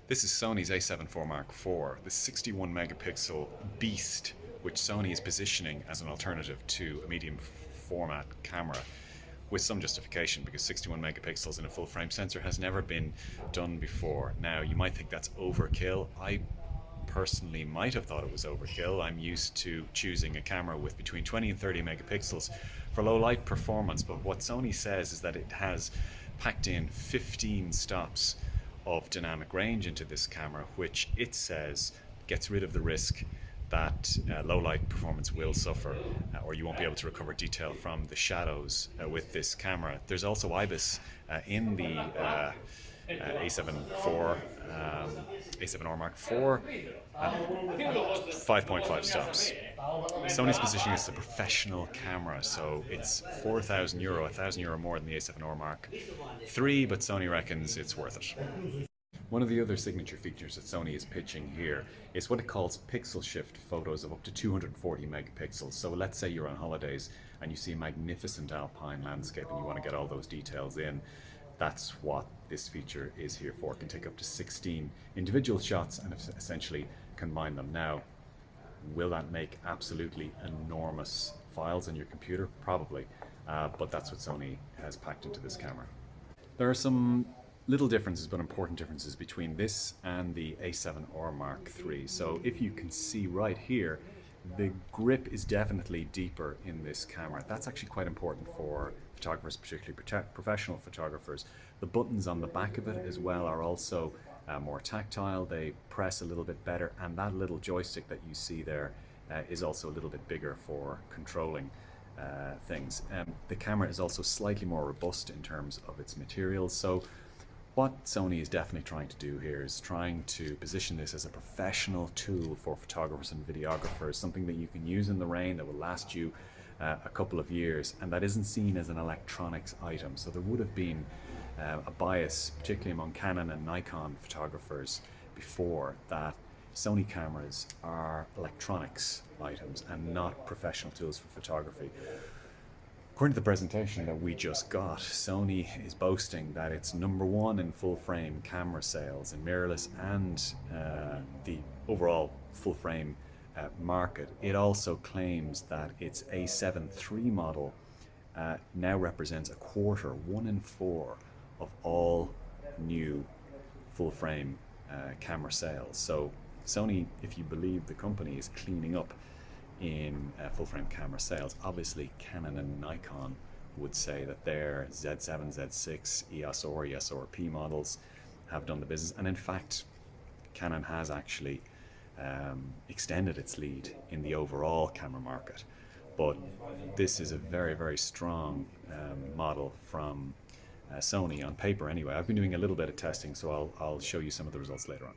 This is Sony's A7 IV Mark IV, the 61 megapixel beast, which Sony is positioning as an alternative to a medium format camera with some justification because 61 megapixels in a full frame sensor has never been done before. Now, you might think that's overkill. I personally might have thought it was overkill. I'm used to choosing a camera with between 20 and 30 megapixels for low light performance, but what Sony says is that it has packed in 15 stops of dynamic range into this camera, which it says gets rid of the risk that low light performance will suffer, or you won't be able to recover detail from the shadows with this camera. There's also IBIS in the A7 IV, A7R Mark IV, 5.5 stops. Sony's positioning is a professional camera, so it's €4,000, €1,000 more than the A7R Mark III, but Sony reckons it's worth it. One of the other signature features that Sony is pitching here is what it calls pixel shift photos of up to 240 megapixels. So let's say you're on holidays and you see a magnificent alpine landscape and you want to get all those details in. That's what this feature is here for. It can take up to 16 individual shots and essentially combine them. Now, will that make absolutely enormous files on your computer? Probably, but that's what Sony has packed into this camera. There are some little differences, but important differences between this and the A7R Mark III. So if you can see right here, the grip is definitely deeper in this camera. That's actually quite important for photographers, particularly professional photographers. The buttons on the back of it as well are also more tactile. They press a little bit better, and that little joystick that you see there is also a little bit bigger for controlling things. The camera is also slightly more robust in terms of its materials. So what Sony is definitely trying to do here is trying to position this as a professional tool for photographers and videographers, something that you can use in the rain that will last you a couple of years, and that isn't seen as an electronics item. So there would have been a bias, particularly among Canon and Nikon photographers before, that Sony cameras are electronics items and not professional tools for photography. According to the presentation that we just got, Sony is boasting that it's #1 in full-frame camera sales in mirrorless and the overall full-frame market. It also claims that its A7 III model now represents a quarter, 1 in 4 of all new full-frame camera sales. So Sony, if you believe the company, is cleaning up in full-frame camera sales. Obviously, Canon and Nikon would say that their Z7, Z6, EOS-R, EOS-R-P models have done the business. And in fact, Canon has actually extended its lead in the overall camera market. But this is a very, very strong model from Sony on paper anyway. I've been doing a little bit of testing, so I'll show you some of the results later on.